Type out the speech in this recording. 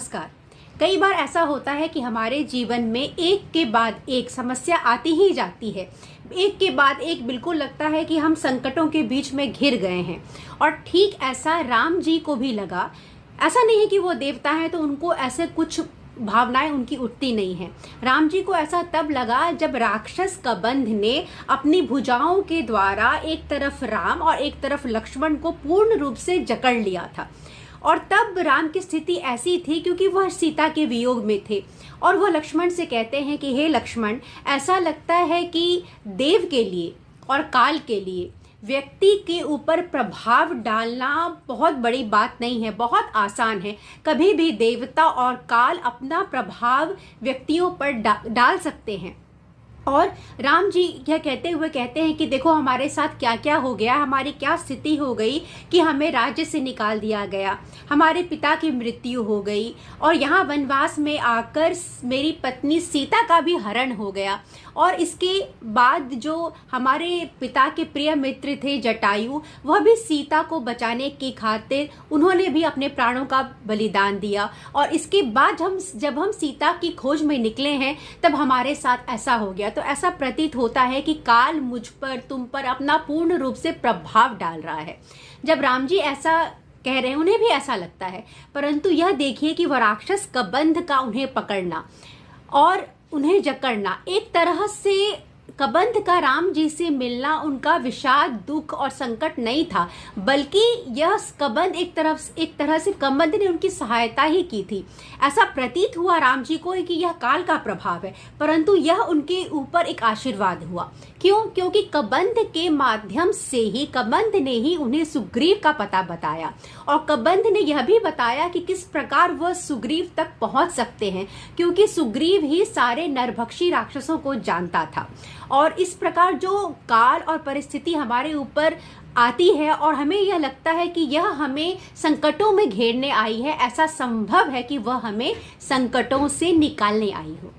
नमस्कार। कई बार ऐसा होता है कि हमारे जीवन में एक के बाद एक समस्या आती ही जाती है। एक के बाद एक बिल्कुल लगता है कि हम संकटों के बीच में घिर गए हैं। और ठीक ऐसा राम जी को भी लगा। ऐसा नहीं है कि वो देवता हैं तो उनको ऐसे कुछ भावनाएं उनकी उठती नहीं है। राम जी को ऐसा तब लगा जब राक्षस कबंध ने अपनी भुजाओं के द्वारा एक तरफ राम और एक तरफ लक्ष्मण को पूर्ण रूप से जकड़ लिया था। और तब राम की स्थिति ऐसी थी क्योंकि वह सीता के वियोग में थे और वह लक्ष्मण से कहते हैं कि हे लक्ष्मण, ऐसा लगता है कि देव के लिए और काल के लिए व्यक्ति के ऊपर प्रभाव डालना बहुत बड़ी बात नहीं है, बहुत आसान है। कभी भी देवता और काल अपना प्रभाव व्यक्तियों पर डाल सकते हैं। और राम जी यह कहते हुए कहते हैं कि देखो हमारे साथ क्या क्या हो गया, हमारी क्या स्थिति हो गई कि हमें राज्य से निकाल दिया गया, हमारे पिता की मृत्यु हो गई और यहाँ वनवास में आकर मेरी पत्नी सीता का भी हरण हो गया। और इसके बाद जो हमारे पिता के प्रिय मित्र थे जटायु, वह भी सीता को बचाने की खातिर उन्होंने भी अपने प्राणों का बलिदान दिया। और इसके बाद जब हम सीता की खोज में निकले हैं तब हमारे साथ ऐसा हो गया। तो ऐसा प्रतीत होता है कि काल मुझ पर, तुम पर अपना पूर्ण रूप से प्रभाव डाल रहा है। जब राम जी ऐसा कह रहे हैं उन्हें भी ऐसा लगता है, परंतु यह देखिए कि वह राक्षस कबंध का उन्हें पकड़ना और उन्हें जकड़ना, एक तरह से कबंध का राम जी से मिलना उनका विषाद, दुख और संकट नहीं था, बल्कि यह कबंध एक तरह से कबंध ने उनकी सहायता ही की थी। ऐसा प्रतीत हुआ राम जी को कि यह काल का प्रभाव है, परंतु यह उनके ऊपर एक आशीर्वाद हुआ। क्यों? क्योंकि कबंध के माध्यम से ही कबंध ने ही उन्हें सुग्रीव का पता बताया और कबंध ने यह भी बताया कि किस प्रकार वह सुग्रीव तक पहुंच सकते हैं, क्योंकि सुग्रीव ही सारे नरभक्षी राक्षसों को जानता था। और इस प्रकार जो काल और परिस्थिति हमारे ऊपर आती है और हमें यह लगता है कि यह हमें संकटों में घेरने आई है, ऐसा संभव है कि वह हमें संकटों से निकालने आई हो।